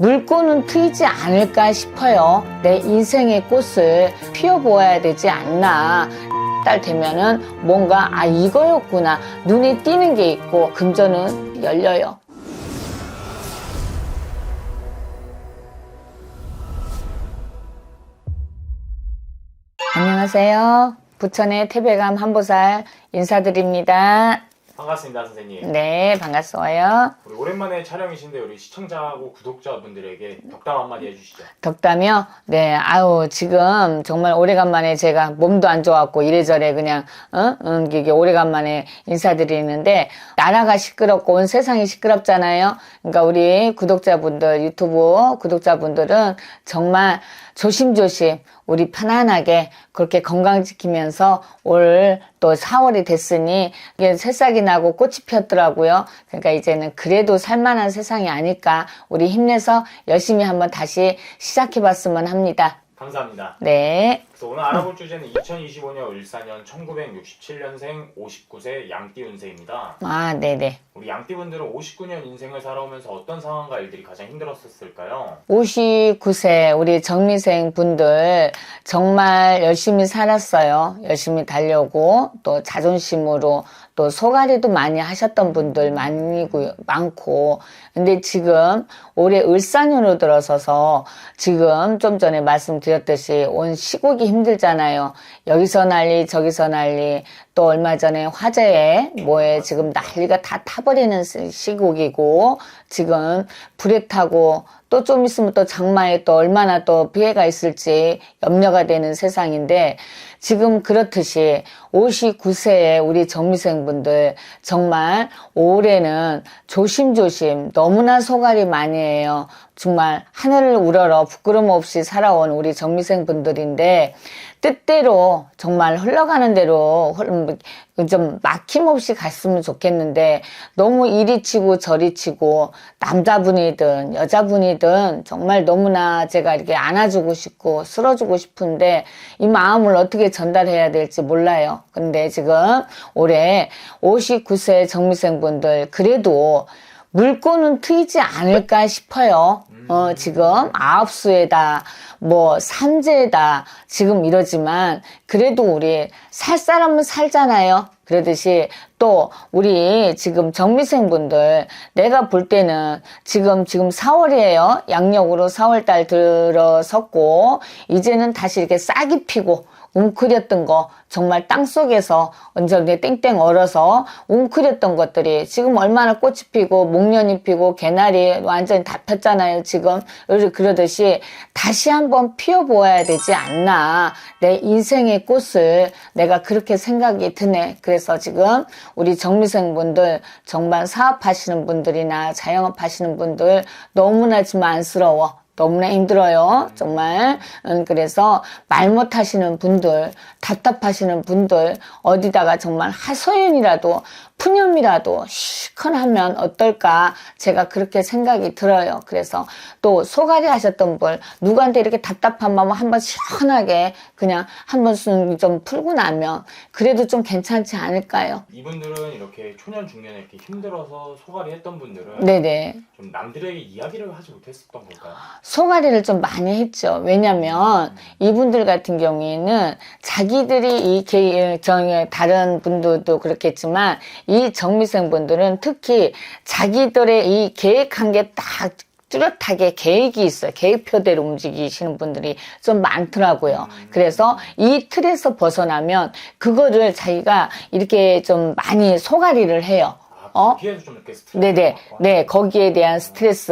물꼬는 트이지 않을까 싶어요. 내 인생의 꽃을 피워보아야 되지 않나. 딸 되면은 뭔가 이거였구나 눈에 띄는 게 있고 금전은 열려요. 안녕하세요. 부천의 태백암 한보살 인사드립니다. 반갑습니다, 선생님. 네, 반갑어요. 우리 오랜만에 촬영이신데 우리 시청자하고 구독자분들에게 덕담 한마디 해주시죠. 덕담이요? 네, 지금 정말 오래간만에 제가 몸도 안 좋았고 이래저래 그냥, 이게 오래간만에 인사드리는데, 나라가 시끄럽고 온 세상이 시끄럽잖아요. 그러니까 우리 구독자분들, 유튜브 구독자분들은 정말 조심조심 우리 편안하게 그렇게 건강 지키면서 올 또 4월이 됐으니 이게 새싹이 나고 꽃이 피었더라고요. 그러니까 이제는 그래도 살만한 세상이 아닐까. 우리 힘내서 열심히 한번 다시 시작해봤으면 합니다. 감사합니다. 네. 그래서 오늘 알아볼 주제는 2025년 을사년 1967년생 59세 양띠 운세입니다. 네네. 우리 양띠분들은 59년 인생을 살아오면서 어떤 상황과 일들이 가장 힘들었을까요? 59세 우리 정미생 분들 정말 열심히 살았어요. 열심히 달려고 또 자존심으로 또 소가리도 많이 하셨던 분들 많고 근데 지금 올해 을사년으로 들어서서 지금 좀 전에 말씀드렸듯이 온 시국이 힘들잖아요. 여기서 난리 저기서 난리 또 얼마 전에 화재에 지금 난리가 다 타버리는 시국이고 지금 불에 타고 또 좀 있으면 또 장마에 또 얼마나 또 피해가 있을지 염려가 되는 세상인데 지금 그렇듯이 59세의 우리 정미생분들 정말 올해는 조심조심 너무나 소갈이 많이 해요. 정말 하늘을 우러러 부끄럼 없이 살아온 우리 정미생분들인데 뜻대로 정말 흘러가는 대로 좀 막힘없이 갔으면 좋겠는데 너무 이리 치고 저리 치고 남자분이든 여자분이든 정말 너무나 제가 이렇게 안아주고 싶고 쓸어주고 싶은데 이 마음을 어떻게 전달해야 될지 몰라요. 근데 지금 올해 59세 정미생분들 그래도 물꼬는 트이지 않을까 싶어요. 지금 아홉수에다 삼재에다 지금 이러지만 그래도 우리 살 사람은 살잖아요. 그러듯이 또 우리 지금 정미생분들 내가 볼 때는 지금 4월이에요. 양력으로 4월달 들어섰고 이제는 다시 이렇게 싹이 피고 웅크렸던 거 정말 땅속에서 언제 땡땡 얼어서 웅크렸던 것들이 지금 얼마나 꽃이 피고 목련이 피고 개나리 완전히 다 폈잖아요. 지금 그러듯이 다시 한번 피워보아야 되지 않나. 내 인생의 꽃을 내가 그렇게 생각이 드네. 그래서 지금 우리 정미생분들 정말 사업하시는 분들이나 자영업 하시는 분들 너무나 지금 안쓰러워. 너무나 힘들어요. 정말. 그래서 말 못하시는 분들, 답답하시는 분들 어디다가 정말 하소연이라도 푸념이라도 시큰하면 어떨까 제가 그렇게 생각이 들어요. 그래서 또 소갈이 하셨던 분 누구한테 이렇게 답답한 마음 한번 시원하게 그냥 한번 좀 풀고 나면 그래도 좀 괜찮지 않을까요? 이분들은 이렇게 초년 중년에 이렇게 힘들어서 소갈이 했던 분들은 네네. 좀 남들에게 이야기를 하지 못했었던 걸까요? 소갈이를 좀 많이 했죠. 왜냐면 이분들 같은 경우에는 자기들이 다른 분들도 그렇겠지만 이 정미생분들은 특히 자기들의 이 계획한 게 딱 뚜렷하게 계획이 있어요. 계획표대로 움직이시는 분들이 좀 많더라고요. 그래서 이 틀에서 벗어나면 그거를 자기가 이렇게 좀 많이 소갈이를 해요. 거기에서 좀 이렇게 스트레스 네, 거기에 대한 스트레스,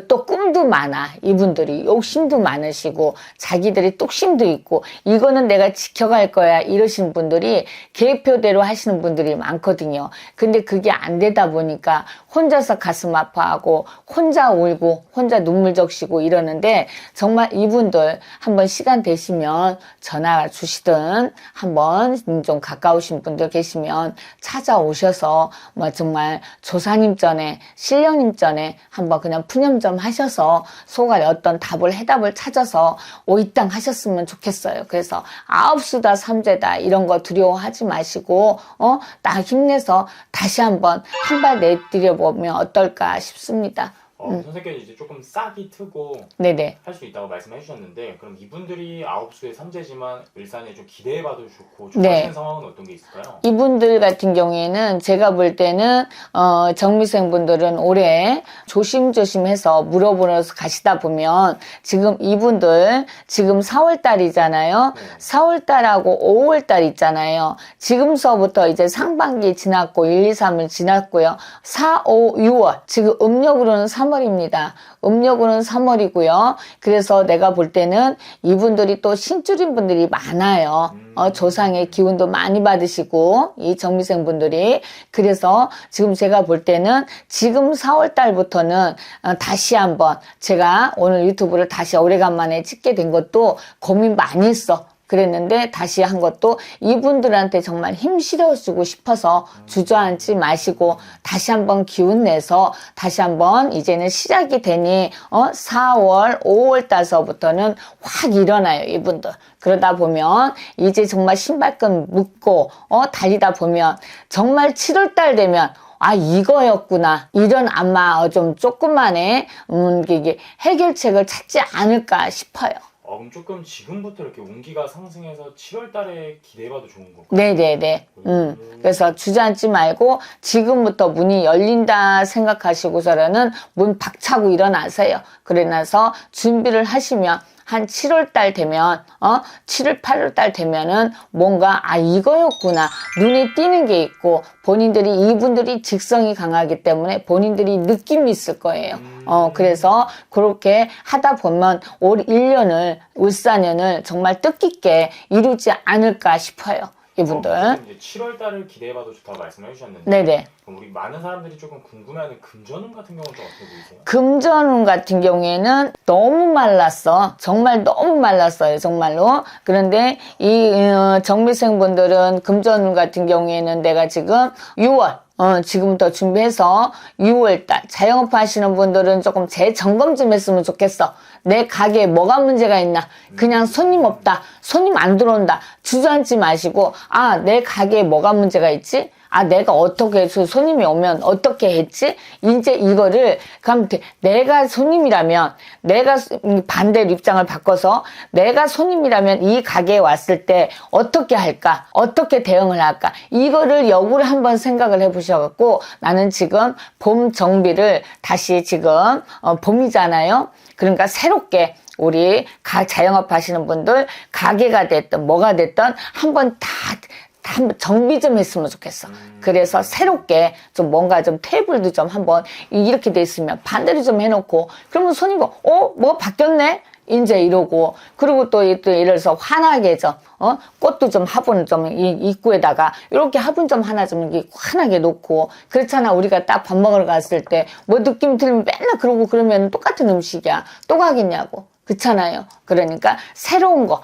또 꿈도 많아. 이분들이 욕심도 많으시고, 자기들이 뚝심도 있고, 이거는 내가 지켜갈 거야. 이러시는 분들이 계획표대로 하시는 분들이 많거든요. 근데 그게 안 되다 보니까 혼자서 가슴 아파하고, 혼자 울고, 혼자 눈물 적시고 이러는데, 정말 이분들 한번 시간 되시면 전화 주시든, 한번 좀 가까우신 분들 계시면 찾아오셔서, 정말 조사님 전에 신령님 전에 한번 그냥 푸념 좀 하셔서 소갈이 어떤 해답을 찾아서 오이땅 하셨으면 좋겠어요. 그래서 아홉수다 삼재다 이런 거 두려워하지 마시고 딱 힘내서 다시 한번 한 발 내디뎌 보면 어떨까 싶습니다. 선생님께서 이제 조금 싹이 트고 네네. 할 수 있다고 말씀해 주셨는데 그럼 이분들이 아홉수의 삼재지만 일산에 좀 기대해봐도 좋고 좋아하시는 네. 상황은 어떤 게 있을까요? 이분들 같은 경우에는 제가 볼 때는 정미생 분들은 올해 조심조심해서 물어보면서 가시다 보면 지금 이분들 지금 4월 달이잖아요. 네. 4월 달하고 5월 달 있잖아요. 지금서부터 이제 상반기 지났고 1, 2, 3을 지났고요. 4, 5, 6월 지금 음력으로는 3월입니다. 음력으로는 3월이고요. 그래서 내가 볼 때는 이분들이 또 신줄인 분들이 많아요. 조상의 기운도 많이 받으시고 이 정미생 분들이 그래서 지금 제가 볼 때는 지금 4월 달부터는 다시 한번 제가 오늘 유튜브를 다시 오래간만에 찍게 된 것도 고민 많이 했어. 그랬는데 다시 한 것도 이분들한테 정말 힘 실어주고 싶어서 주저앉지 마시고 다시 한번 기운 내서 다시 한번 이제는 시작이 되니 4월 5월 달서부터는 확 일어나요 이분들. 그러다 보면 이제 정말 신발끈 묶고 달리다 보면 정말 7월 달 되면 아 이거였구나 이런 아마 좀 조금만의 이게 해결책을 찾지 않을까 싶어요. 그럼 조금 지금부터 이렇게 운기가 상승해서 7월 달에 기대해봐도 좋은 건가요? 네네네. 그래서 주저앉지 말고 지금부터 문이 열린다 생각하시고서는 문 박차고 일어나세요. 그러나서 준비를 하시면 한 7월 달 되면 7월 8월 달 되면은 뭔가 아 이거였구나 눈에 띄는 게 있고 본인들이 이분들이 직성이 강하기 때문에 본인들이 느낌이 있을 거예요. 그래서 그렇게 하다 보면 올 1년을 울사년을 정말 뜻깊게 이루지 않을까 싶어요. 이분들. 이제 7월 달을 기대해봐도 좋다고 말씀해 주셨는데 네네. 그럼 우리 많은 사람들이 조금 궁금해하는 금전운 같은 경우는 좀 어떻게 보이세요? 금전운 같은 경우에는 너무 말랐어. 정말 너무 말랐어요. 정말로. 그런데 이 정미생 분들은 금전운 같은 경우에는 내가 지금 6월 지금부터 준비해서 6월달 자영업 하시는 분들은 조금 재점검 좀 했으면 좋겠어. 내 가게에 뭐가 문제가 있나. 그냥 손님 없다. 손님 안 들어온다. 주저앉지 마시고 아, 내 가게에 뭐가 문제가 있지? 아, 내가 어떻게 해서 손님이 오면 어떻게 했지? 이제 이거를 그럼 내가 손님이라면 내가 반대로 입장을 바꿔서 내가 손님이라면 이 가게에 왔을 때 어떻게 할까? 어떻게 대응을 할까? 이거를 역으로 한번 생각을 해보셔갖고 나는 지금 봄 정비를 다시 지금 봄이잖아요. 그러니까 새롭게 우리 자영업 하시는 분들 가게가 됐든 뭐가 됐든 한번 한번 정비 좀 했으면 좋겠어. 그래서 새롭게 좀 뭔가 좀 테이블도 좀 한번 이렇게 돼 있으면 반대로 좀 해놓고 그러면 손님이 뭐 바뀌었네? 이제 이러고 그리고 또 예를 들어서 환하게 꽃도 좀 화분 좀 입구에다가 이렇게 화분 좀 하나 좀 이렇게 환하게 놓고 그렇잖아. 우리가 딱 밥 먹으러 갔을 때 뭐 느낌 들면 맨날 그러고 그러면 똑같은 음식이야. 또 가겠냐고. 그렇잖아요. 그러니까 새로운 거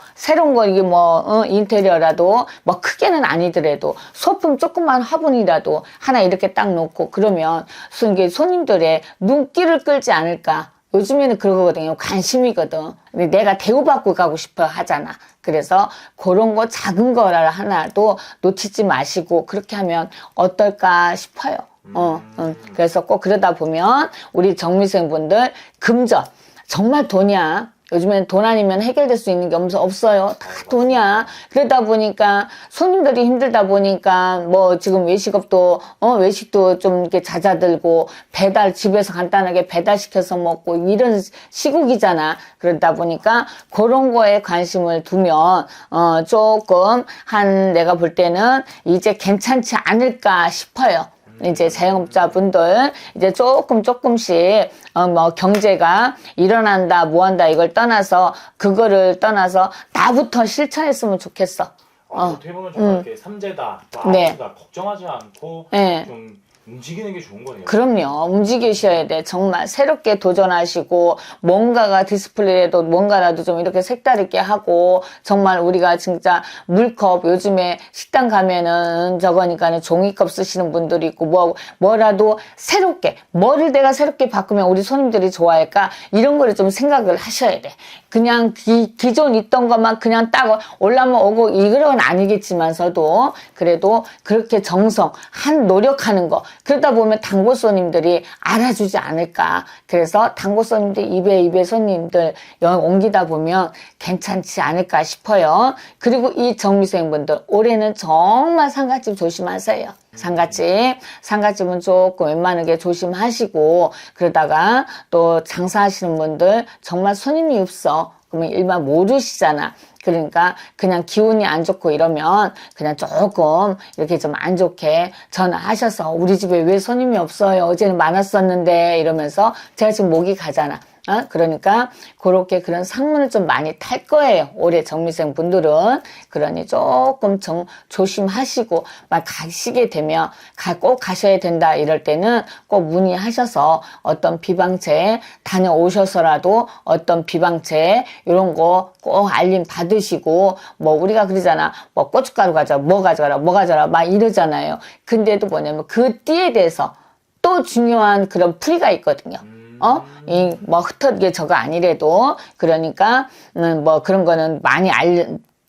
이게 뭐 인테리어라도 뭐 크게는 아니더라도 소품 조그만 화분이라도 하나 이렇게 딱 놓고 그러면 이게 손님들의 눈길을 끌지 않을까. 요즘에는 그러거든요. 관심이거든. 근데 내가 대우받고 가고 싶어 하잖아. 그래서 그런 거 작은 거라 하나도 놓치지 마시고 그렇게 하면 어떨까 싶어요. 그래서 꼭 그러다 보면 우리 정미생분들 금전 정말 돈이야. 요즘엔 돈 아니면 해결될 수 있는 게 없어요. 다 돈이야. 그러다 보니까 손님들이 힘들다 보니까 뭐 지금 외식업도 외식도 좀 이렇게 잦아들고 배달 집에서 간단하게 배달시켜서 먹고 이런 시국이잖아. 그러다 보니까 그런 거에 관심을 두면 조금 내가 볼 때는 이제 괜찮지 않을까 싶어요. 이제 자영업자분들 이제 조금씩 뭐 경제가 일어난다 뭐한다 이걸 떠나서 그거를 떠나서 나부터 실천했으면 좋겠어. 어떻게 보면 정말 이렇게 삼재다, 네. 아프다 걱정하지 않고 네. 좀 움직이는 게 좋은 거네요. 그럼요. 움직이셔야 돼. 정말 새롭게 도전하시고 뭔가가 디스플레이에도 뭔가라도 좀 이렇게 색다르게 하고 정말 우리가 진짜 물컵 요즘에 식당 가면은 저거니까는 종이컵 쓰시는 분들이 있고 뭐라도 새롭게 뭐를 내가 새롭게 바꾸면 우리 손님들이 좋아할까 이런 거를 좀 생각을 하셔야 돼. 그냥 기존 있던 것만 그냥 딱 올라면 오고 이런 건 아니겠지만서도 그래도 그렇게 노력하는 거 그러다 보면 단골 손님들이 알아주지 않을까. 그래서 단골 손님들 입에 손님들 옮기다 보면 괜찮지 않을까 싶어요. 그리고 이 정미생분들 올해는 정말 상갓집 조심하세요. 상갓집은 조금 웬만하게 조심하시고, 그러다가 또 장사하시는 분들 정말 손님이 없어. 그러면 일반 모르시잖아. 그러니까 그냥 기운이 안 좋고 이러면 그냥 조금 이렇게 좀 안 좋게 전화하셔서 우리 집에 왜 손님이 없어요? 어제는 많았었는데 이러면서 제가 지금 목이 가잖아. 그러니까 그렇게 그런 상문을 좀 많이 탈 거예요. 올해 정미생 분들은. 그러니 조금 조심하시고 막 가시게 되면 꼭 가셔야 된다 이럴 때는 꼭 문의하셔서 어떤 비방체 다녀오셔서라도 어떤 비방체 이런 거 꼭 알림 받으시고 뭐 우리가 그러잖아. 뭐 고춧가루 가져라 뭐 가져라 막 이러잖아요. 근데도 뭐냐면 그 띠에 대해서 또 중요한 그런 풀이가 있거든요. 흩어지게 저거 아니래도, 그러니까, 뭐 그런 거는 많이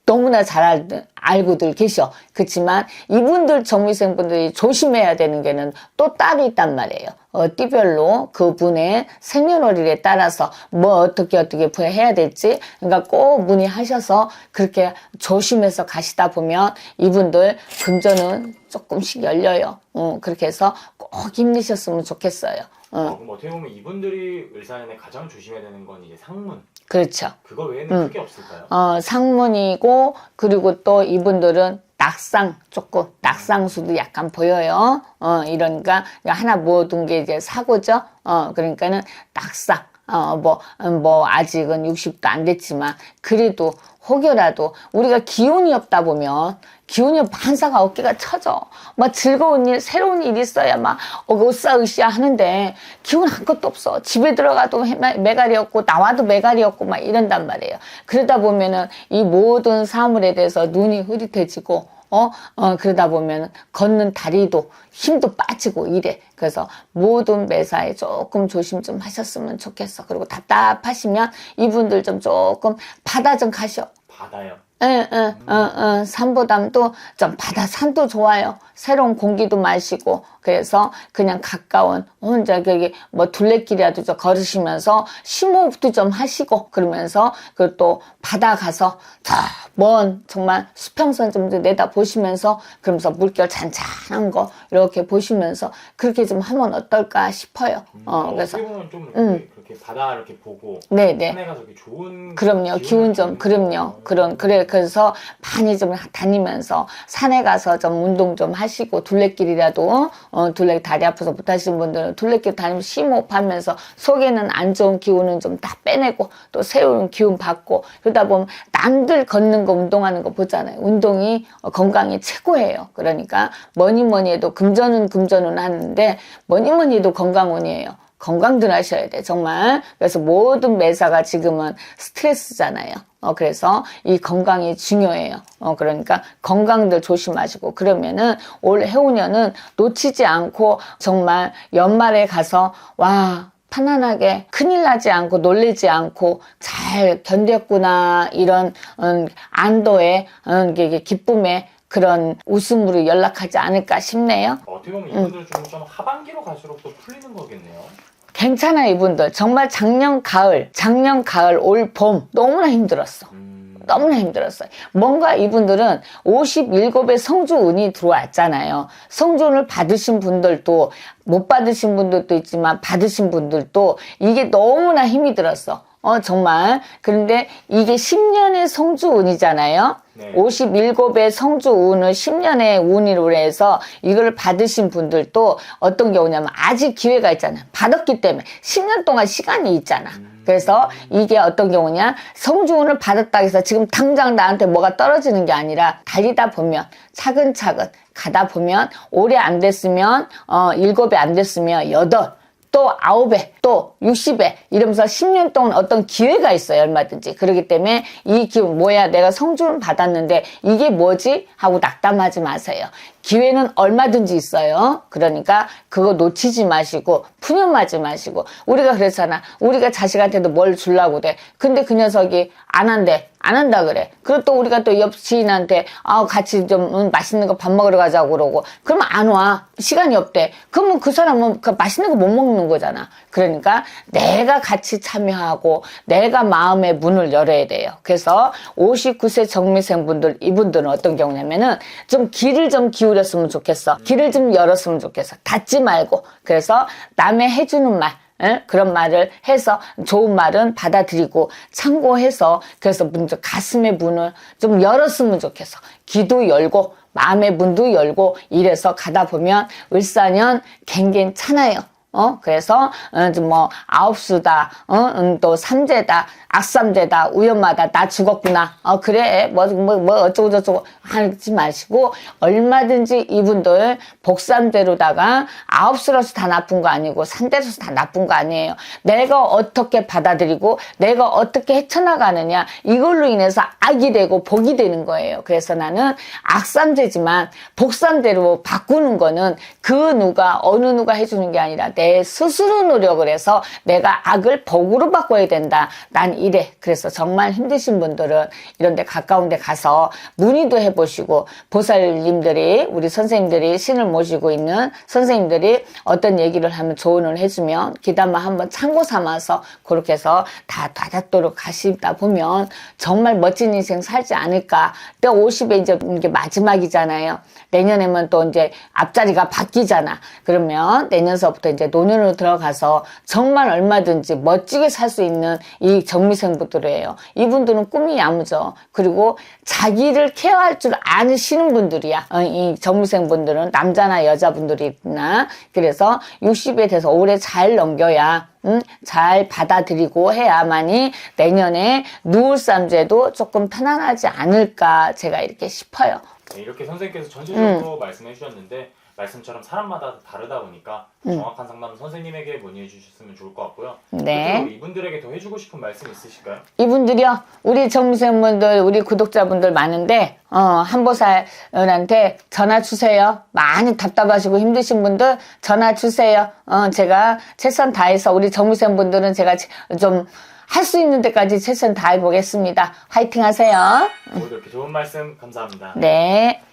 너무나 잘 알고들 계셔. 그렇지만 이분들 정미생분들이 조심해야 되는 게는 또 따로 있단 말이에요. 띠별로 그분의 생년월일에 따라서 뭐 어떻게 해야 될지, 그러니까 꼭 문의하셔서 그렇게 조심해서 가시다 보면 이분들 금전은 조금씩 열려요. 그렇게 해서 꼭 힘내셨으면 좋겠어요. 그럼 어떻게 보면 이분들이 을사년에 가장 조심해야 되는 건 이제 상문. 그렇죠. 그거 외에는 크게 없을까요? 상문이고, 그리고 또 이분들은 낙상수도 약간 보여요. 이러니까 하나 모든 게 이제 사고죠. 그러니까는 낙상. 아직은 60도 안 됐지만, 그래도 혹여라도 우리가 기운이 없다 보면 반사가 어깨가 쳐져. 막 즐거운 일, 새로운 일 있어야 막 으쌰으쌰 하는데 기운 한 것도 없어. 집에 들어가도 매갈이 없고 나와도 매갈이 없고 막 이런단 말이에요. 그러다 보면은 이 모든 사물에 대해서 눈이 흐릿해지고 그러다 보면 걷는 다리도 힘도 빠지고 이래. 그래서 모든 매사에 조금 조심 좀 하셨으면 좋겠어. 그리고 답답하시면 이분들 좀 조금 바다 좀 가셔. 바다요? 산보담도 좀 산도 좋아요. 새로운 공기도 마시고, 그래서 그냥 가까운 혼자 뭐 둘레길이라도 좀 걸으시면서 심호흡도 좀 하시고, 그러면서 그 또 바다 가서 먼 정말 수평선 좀 내다 보시면서, 그러면서 물결 잔잔한 거 이렇게 보시면서 그렇게 좀 하면 어떨까 싶어요. 그래서 어떻게 보면 좀 그렇게 바다 이렇게 보고 네네. 산에 가서 이렇게 좋은 그럼요. 기운 좀 그래서 많이 좀 다니면서 산에 가서 좀 운동 좀 하시고, 둘레길이라도 다리 아파서 못 하시는 분들은 둘레길 다니면서 심호흡하면서 속에는 안 좋은 기운은 좀 다 빼내고 또 새로운 기운 받고, 그러다 보면 남들 걷는 거 운동하는 거 보잖아요. 운동이 건강이 최고예요. 그러니까 뭐니 해도 금전은 하는데 뭐니 해도 건강운이에요. 건강들 하셔야 돼, 정말. 그래서 모든 매사가 지금은 스트레스잖아요. 그래서 이 건강이 중요해요. 그러니까 건강들 조심하시고, 그러면은 올 해오년은 놓치지 않고 정말 연말에 가서 편안하게 큰일 나지 않고 놀라지 않고 잘 견뎠구나, 이런 안도의 기쁨의 그런 웃음으로 연락하지 않을까 싶네요. 어떻게 보면 이분들 좀 하반기로 갈수록 또 풀리는 거겠네요. 괜찮아요, 이분들. 정말 작년 가을, 올 봄 너무나 힘들었어. 너무나 힘들었어요. 뭔가 이분들은 57의 성주운이 들어왔잖아요. 성주운을 받으신 분들도, 못 받으신 분들도 있지만 받으신 분들도 이게 너무나 힘이 들었어. 정말. 그런데 이게 10년의 성주운이잖아요. 네. 57의 성주운을 10년의 운으로 해서 이걸 받으신 분들도 어떤 경우냐면 아직 기회가 있잖아요. 받았기 때문에 10년 동안 시간이 있잖아. 그래서 이게 어떤 경우냐, 성주운을 받았다 해서 지금 당장 나한테 뭐가 떨어지는 게 아니라 달리다 보면 차근차근 가다 보면 올해 안 됐으면 7에 안 됐으면 8, 또 9배, 또 60배 이러면서 10년 동안 어떤 기회가 있어요, 얼마든지. 그렇기 때문에 이 기회 뭐야, 내가 성주운 받았는데 이게 뭐지? 하고 낙담하지 마세요. 기회는 얼마든지 있어요. 그러니까 그거 놓치지 마시고 푸념하지 마시고. 우리가 그랬잖아. 우리가 자식한테도 뭘 주려고 돼. 근데 그 녀석이 안 한대. 안 한다 그래. 그리고 또 우리가 또 옆 지인한테 같이 좀 맛있는 거 밥 먹으러 가자고 그러고 그러면 안 와. 시간이 없대. 그러면 그 사람은 그 맛있는 거 못 먹는 거잖아. 그러니까 내가 같이 참여하고 내가 마음의 문을 열어야 돼요. 그래서 59세 정미생분들 이분들은 어떤 경우냐면은 좀 귀를 좀 기울였으면 좋겠어. 귀를 좀 열었으면 좋겠어. 닫지 말고. 그래서 남의 해주는 말 그런 말을 해서 좋은 말은 받아들이고 참고해서 그래서 먼저 가슴의 문을 좀 열었으면 좋겠어. 귀도 열고 마음의 문도 열고 이래서 가다 보면 을사년 괜찮아요. 그래서, 뭐, 아홉수다, 또 삼재다, 악삼재다, 우연마다, 나 죽었구나. 그래, 뭐, 어쩌고저쩌고 하지 마시고, 얼마든지 이분들 복삼대로다가 아홉수라서 다 나쁜 거 아니고, 삼대로서 다 나쁜 거 아니에요. 내가 어떻게 받아들이고, 내가 어떻게 헤쳐나가느냐, 이걸로 인해서 악이 되고 복이 되는 거예요. 그래서 나는 악삼재지만, 복삼대로 바꾸는 거는 어느 누가 해주는 게 아니라, 내 스스로 노력을 해서 내가 악을 복으로 바꿔야 된다. 난 이래. 그래서 정말 힘드신 분들은 이런 데 가까운 데 가서 문의도 해보시고 보살님들이 우리 선생님들이 신을 모시고 있는 선생님들이 어떤 얘기를 하면 조언을 해주면 귀담아 한번 참고 삼아서 그렇게 해서 다 다닥도록 가시다 보면 정말 멋진 인생 살지 않을까. 때 50에 이제 이게 마지막이잖아요. 내년에면 또 이제 앞자리가 바뀌잖아. 그러면 내년서부터 이제 노년으로 들어가서 정말 얼마든지 멋지게 살 수 있는 이 정미생분들이에요. 이분들은 꿈이 야무져. 그리고 자기를 케어할 줄 아시는 분들이야. 이 정미생분들은 남자나 여자분들이나 그래서 60에 돼서 올해 잘 넘겨야 잘 받아들이고 해야만이 내년에 누울삼재도 조금 편안하지 않을까 제가 이렇게 싶어요. 네, 이렇게 선생님께서 전체적으로 말씀해 주셨는데 말씀처럼 사람마다 다르다 보니까 정확한 상담 선생님에게 문의해 주셨으면 좋을 것 같고요. 네. 끝으로 이분들에게 더 해주고 싶은 말씀 있으실까요? 이분들이요, 우리 정미생분들, 우리 구독자분들 많은데, 한보살한테 전화 주세요. 많이 답답하시고 힘드신 분들 전화 주세요. 제가 최선 다해서 우리 정미생분들은 제가 좀 할 수 있는 데까지 최선 다해 보겠습니다. 화이팅 하세요. 오늘 이렇게 좋은 말씀 감사합니다. 네.